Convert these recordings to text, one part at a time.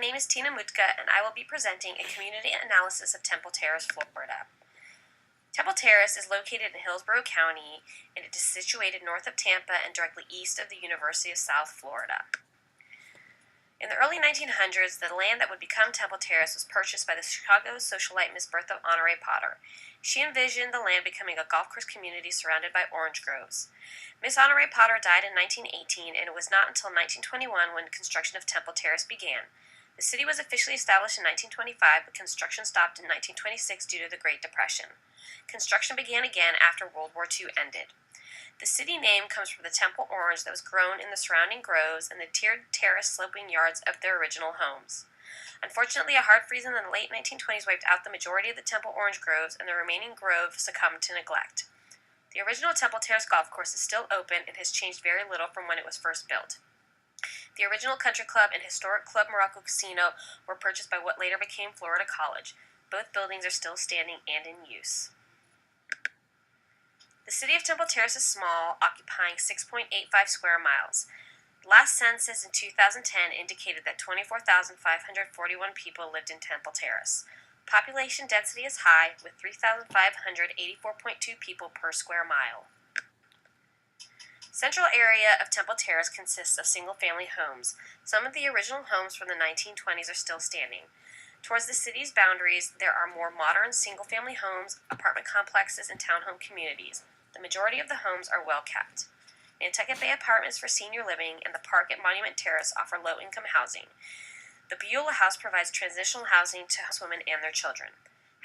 name is Tina Mutka, and I will be presenting a community analysis of Temple Terrace, Florida. Temple Terrace is located in Hillsborough County, and it is situated north of Tampa and directly east of the University of South Florida. In the early 1900s, the land that would become Temple Terrace was purchased by the Chicago socialite Miss Bertha Honore Potter. She envisioned the land becoming a golf course community surrounded by orange groves. Miss Honore Potter died in 1918, and it was not until 1921 when construction of Temple Terrace began. The city was officially established in 1925, but construction stopped in 1926 due to the Great Depression. Construction began again after World War II ended. The city name comes from the temple orange that was grown in the surrounding groves and the tiered terrace sloping yards of their original homes. Unfortunately, a hard freeze in the late 1920s wiped out the majority of the temple orange groves, and the remaining grove succumbed to neglect. The original Temple Terrace golf course is still open and has changed very little from when it was first built. The original country club and historic Club Morocco Casino were purchased by what later became Florida College. Both buildings are still standing and in use. The city of Temple Terrace is small, occupying 6.85 square miles. The last census in 2010 indicated that 24,541 people lived in Temple Terrace. Population density is high, with 3,584.2 people per square mile. Central area of Temple Terrace consists of single-family homes. Some of the original homes from the 1920s are still standing. Towards the city's boundaries, there are more modern single-family homes, apartment complexes, and townhome communities. The majority of the homes are well kept. Nantucket Bay Apartments for senior living and the Park at Monument Terrace offer low-income housing. The Beulah House provides transitional housing to housewomen and their children.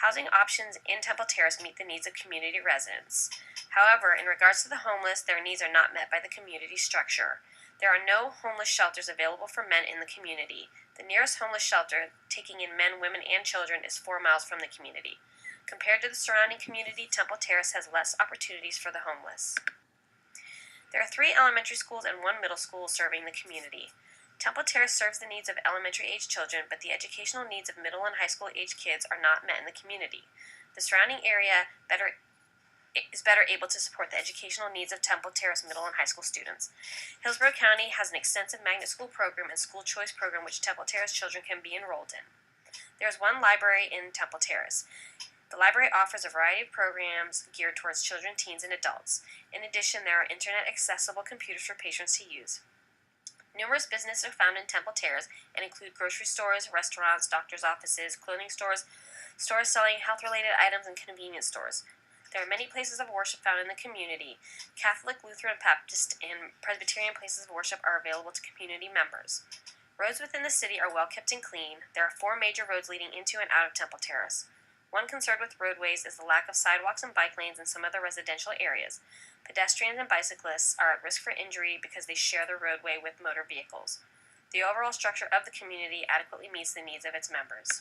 Housing options in Temple Terrace meet the needs of community residents. However, in regards to the homeless, their needs are not met by the community structure. There are no homeless shelters available for men in the community. The nearest homeless shelter, taking in men, women, and children, is 4 miles from the community. Compared to the surrounding community, Temple Terrace has less opportunities for the homeless. There are 3 elementary schools and 1 middle school serving the community. Temple Terrace serves the needs of elementary-age children, but the educational needs of middle and high school-age kids are not met in the community. The surrounding area is better able to support the educational needs of Temple Terrace middle and high school students. Hillsborough County has an extensive magnet school program and school choice program which Temple Terrace children can be enrolled in. There is 1 library in Temple Terrace. The library offers a variety of programs geared towards children, teens, and adults. In addition, there are internet-accessible computers for patrons to use. Numerous businesses are found in Temple Terrace and include grocery stores, restaurants, doctors' offices, clothing stores, stores selling health-related items, and convenience stores. There are many places of worship found in the community. Catholic, Lutheran, Baptist, and Presbyterian places of worship are available to community members. Roads within the city are well kept and clean. There are 4 major roads leading into and out of Temple Terrace. One concern with roadways is the lack of sidewalks and bike lanes in some of the residential areas. Pedestrians and bicyclists are at risk for injury because they share the roadway with motor vehicles. The overall structure of the community adequately meets the needs of its members.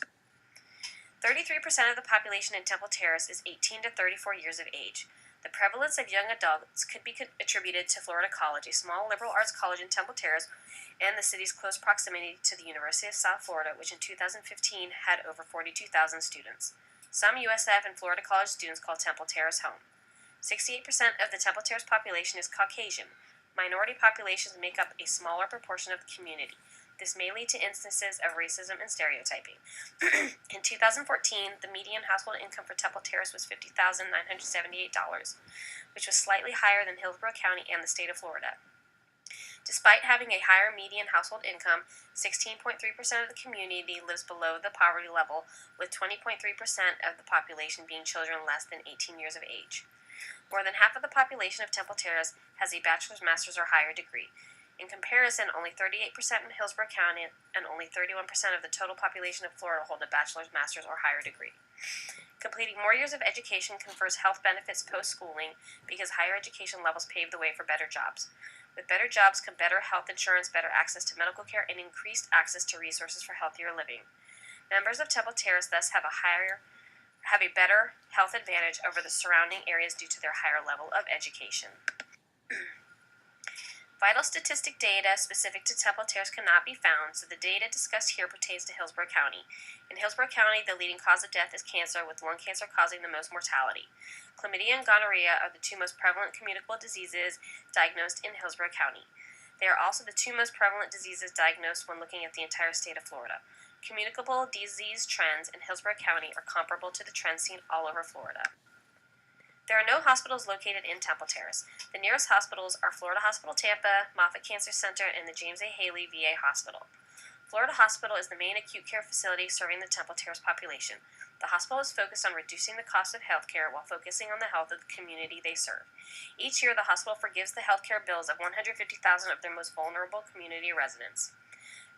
33% of the population in Temple Terrace is 18 to 34 years of age. The prevalence of young adults could be attributed to Florida College, a small liberal arts college in Temple Terrace, and the city's close proximity to the University of South Florida, which in 2015 had over 42,000 students. Some USF and Florida College students call Temple Terrace home. 68% of the Temple Terrace population is Caucasian. Minority populations make up a smaller proportion of the community. This may lead to instances of racism and stereotyping. In 2014, the median household income for Temple Terrace was $50,978, which was slightly higher than Hillsborough County and the state of Florida. Despite having a higher median household income, 16.3% of the community lives below the poverty level, with 20.3% of the population being children less than 18 years of age. More than half of the population of Temple Terrace has a bachelor's, master's, or higher degree. In comparison, only 38% in Hillsborough County and only 31% of the total population of Florida hold a bachelor's, master's, or higher degree. Completing more years of education confers health benefits post-schooling because higher education levels pave the way for better jobs. With better jobs come better health insurance, better access to medical care, and increased access to resources for healthier living. Members of Temple Terrace thus have a better health advantage over the surrounding areas due to their higher level of education. Vital statistic data specific to Temple Terrace cannot be found, so the data discussed here pertains to Hillsborough County. In Hillsborough County, the leading cause of death is cancer, with lung cancer causing the most mortality. Chlamydia and gonorrhea are the 2 most prevalent communicable diseases diagnosed in Hillsborough County. They are also the 2 most prevalent diseases diagnosed when looking at the entire state of Florida. communicable disease trends in Hillsborough County are comparable to the trends seen all over Florida. There are no hospitals located in Temple Terrace. The nearest hospitals are Florida Hospital Tampa, Moffitt Cancer Center, and the James A. Haley VA Hospital. Florida Hospital is the main acute care facility serving the Temple Terrace population. The hospital is focused on reducing the cost of health care while focusing on the health of the community they serve. Each year, the hospital forgives the health care bills of $150,000 of their most vulnerable community residents.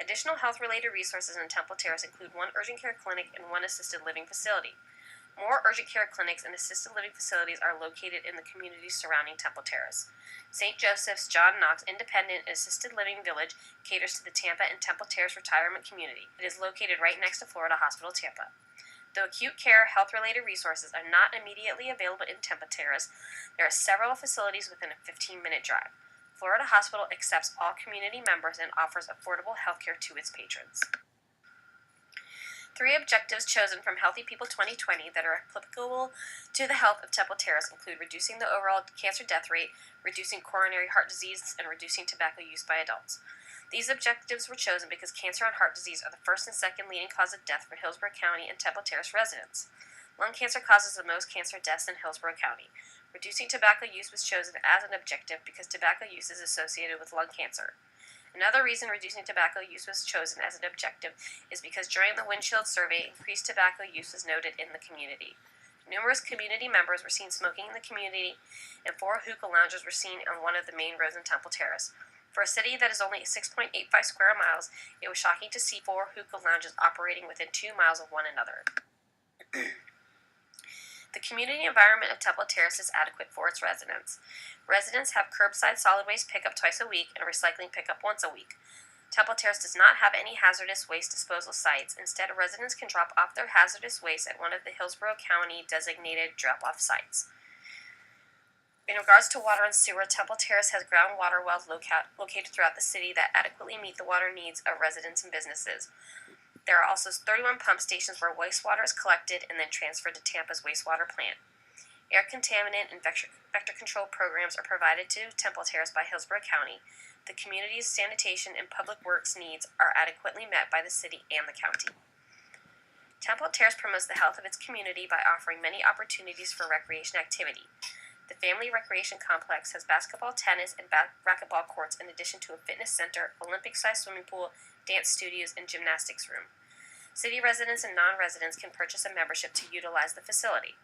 Additional health-related resources in Temple Terrace include one urgent care clinic and one assisted living facility. More urgent care clinics and assisted living facilities are located in the communities surrounding Temple Terrace. St. Joseph's John Knox Independent and Assisted Living Village caters to the Tampa and Temple Terrace retirement community. It is located right next to Florida Hospital Tampa. Though acute care, health-related resources are not immediately available in Temple Terrace, there are several facilities within a 15-minute drive. Florida Hospital accepts all community members and offers affordable health care to its patrons. 3 objectives chosen from Healthy People 2020 that are applicable to the health of Temple Terrace include reducing the overall cancer death rate, reducing coronary heart disease, and reducing tobacco use by adults. These objectives were chosen because cancer and heart disease are the first and second leading cause of death for Hillsborough County and Temple Terrace residents. Lung cancer causes the most cancer deaths in Hillsborough County. Reducing tobacco use was chosen as an objective because tobacco use is associated with lung cancer. Another reason reducing tobacco use was chosen as an objective is because during the windshield survey, increased tobacco use was noted in the community. Numerous community members were seen smoking in the community, and 4 hookah lounges were seen on one of the main roads in Temple Terrace. For a city that is only 6.85 square miles, it was shocking to see 4 hookah lounges operating within 2 miles of one another. The community environment of Temple Terrace is adequate for its residents. Residents have curbside solid waste pickup twice a week and recycling pickup once a week. Temple Terrace does not have any hazardous waste disposal sites. Instead, residents can drop off their hazardous waste at one of the Hillsborough County designated drop-off sites. In regards to water and sewer, Temple Terrace has groundwater wells located throughout the city that adequately meet the water needs of residents and businesses. There are also 31 pump stations where wastewater is collected and then transferred to Tampa's wastewater plant. Air contaminant and vector control programs are provided to Temple Terrace by Hillsborough County. The community's sanitation and public works needs are adequately met by the city and the county. Temple Terrace promotes the health of its community by offering many opportunities for recreation activity. The Family Recreation Complex has basketball, tennis, and racquetball courts in addition to a fitness center, Olympic-sized swimming pool, dance studios, and gymnastics room. City residents and non-residents can purchase a membership to utilize the facility.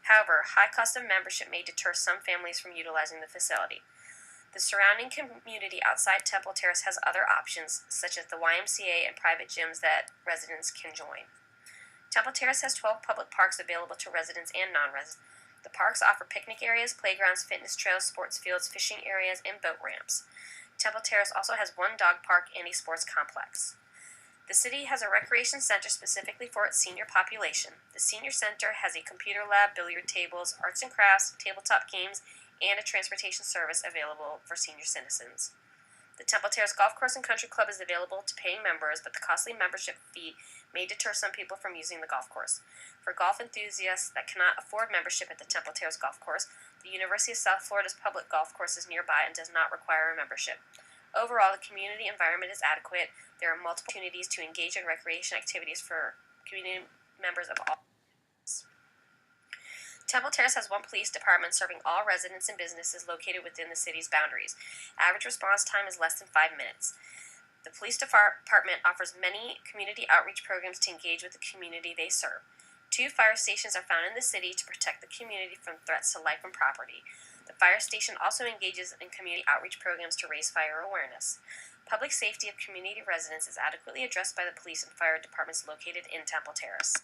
However, high cost of membership may deter some families from utilizing the facility. The surrounding community outside Temple Terrace has other options, such as the YMCA and private gyms that residents can join. Temple Terrace has 12 public parks available to residents and non-residents. The parks offer picnic areas, playgrounds, fitness trails, sports fields, fishing areas, and boat ramps. Temple Terrace also has 1 dog park and a sports complex. The city has a recreation center specifically for its senior population. The senior center has a computer lab, billiard tables, arts and crafts, tabletop games, and a transportation service available for senior citizens. The Temple Terrace Golf Course and Country Club is available to paying members, but the costly membership fee may deter some people from using the golf course. For golf enthusiasts that cannot afford membership at the Temple Terrace Golf Course, the University of South Florida's public golf course is nearby and does not require a membership. Overall, the community environment is adequate. There are multiple opportunities to engage in recreation activities for community members of all. Temple Terrace has 1 police department serving all residents and businesses located within the city's boundaries. Average response time is less than 5 minutes. The police department offers many community outreach programs to engage with the community they serve. 2 fire stations are found in the city to protect the community from threats to life and property. The fire station also engages in community outreach programs to raise fire awareness. Public safety of community residents is adequately addressed by the police and fire departments located in Temple Terrace.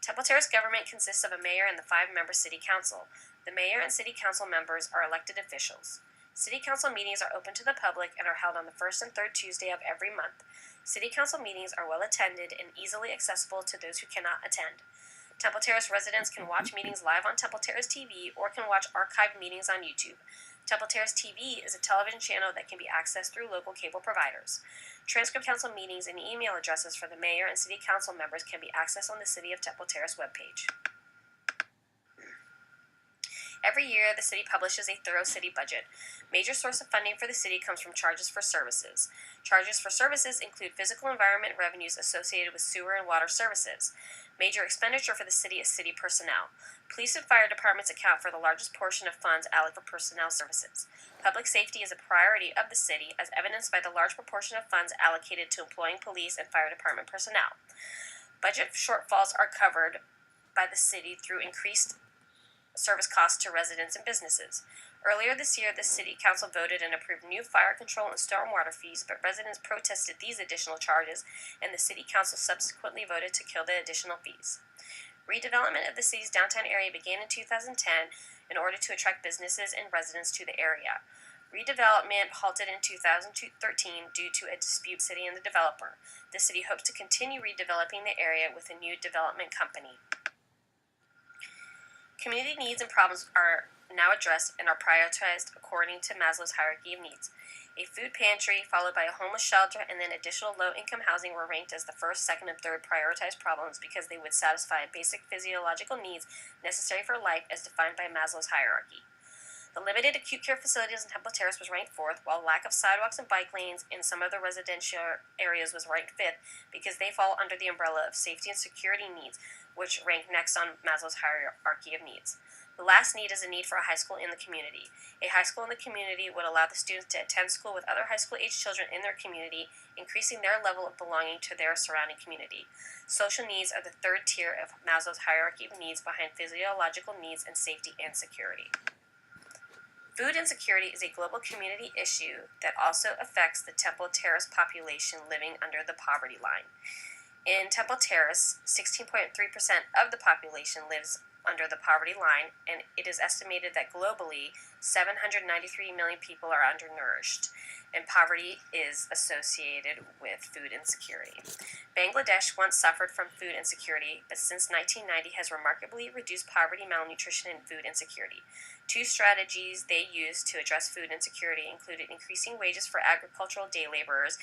Temple Terrace government consists of a mayor and the 5-member city council. The mayor and city council members are elected officials. City council meetings are open to the public and are held on the 1st and 3rd Tuesday of every month. City council meetings are well attended and easily accessible to those who cannot attend. Temple Terrace residents can watch meetings live on Temple Terrace TV or can watch archived meetings on YouTube. Temple Terrace TV is a television channel that can be accessed through local cable providers. Transcript council meetings and email addresses for the mayor and city council members can be accessed on the City of Temple Terrace webpage. Every year, the city publishes a thorough city budget. Major source of funding for the city comes from charges for services. Charges for services include physical environment revenues associated with sewer and water services. Major expenditure for the city is city personnel. Police and fire departments account for the largest portion of funds allocated for personnel services. Public safety is a priority of the city, as evidenced by the large proportion of funds allocated to employing police and fire department personnel. Budget shortfalls are covered by the city through increased service costs to residents and businesses. Earlier this year, the City Council voted and approved new fire control and stormwater fees, but residents protested these additional charges, and the City Council subsequently voted to kill the additional fees. Redevelopment of the city's downtown area began in 2010 in order to attract businesses and residents to the area. Redevelopment halted in 2013 due to a dispute city and the developer. The city hopes to continue redeveloping the area with a new development company. Community needs and problems are now addressed and are prioritized according to Maslow's hierarchy of needs. A food pantry, followed by a homeless shelter, and then additional low-income housing were ranked as the first, second, and third prioritized problems because they would satisfy basic physiological needs necessary for life as defined by Maslow's hierarchy. The limited acute care facilities in Temple Terrace was ranked fourth, while lack of sidewalks and bike lanes in some of the residential areas was ranked fifth because they fall under the umbrella of safety and security needs, which rank next on Maslow's hierarchy of needs. The last need is a need for a high school in the community. A high school in the community would allow the students to attend school with other high school-aged children in their community, increasing their level of belonging to their surrounding community. Social needs are the third tier of Maslow's hierarchy of needs behind physiological needs and safety and security. Food insecurity is a global community issue that also affects the Temple Terrace population living under the poverty line. In Temple Terrace, 16.3% of the population lives under the poverty line, and it is estimated that globally, 793 million people are undernourished, and poverty is associated with food insecurity. Bangladesh once suffered from food insecurity, but since 1990 has remarkably reduced poverty, malnutrition, and food insecurity. Two strategies they used to address food insecurity included increasing wages for agricultural day laborers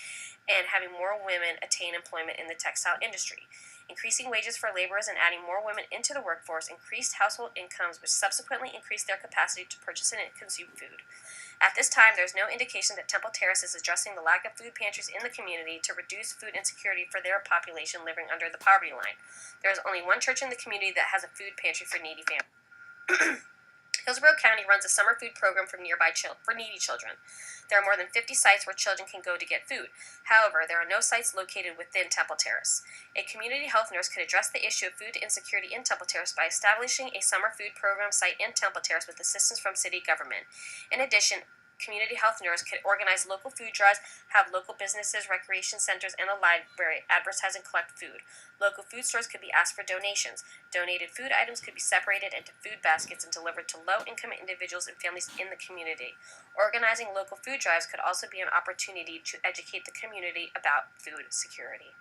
and having more women attain employment in the textile industry. Increasing wages for laborers and adding more women into the workforce increased household incomes, which subsequently increased their capacity to purchase and consume food. At this time, there is no indication that Temple Terrace is addressing the lack of food pantries in the community to reduce food insecurity for their population living under the poverty line. There is only one church in the community that has a food pantry for needy families. Hillsborough County runs a summer food program for needy children. There are more than 50 sites where children can go to get food. However, there are no sites located within Temple Terrace. A community health nurse could address the issue of food insecurity in Temple Terrace by establishing a summer food program site in Temple Terrace with assistance from city government. In addition, community health nurse could organize local food drives, have local businesses, recreation centers, and a library advertise and collect food. Local food stores could be asked for donations. Donated food items could be separated into food baskets and delivered to low-income individuals and families in the community. Organizing local food drives could also be an opportunity to educate the community about food security.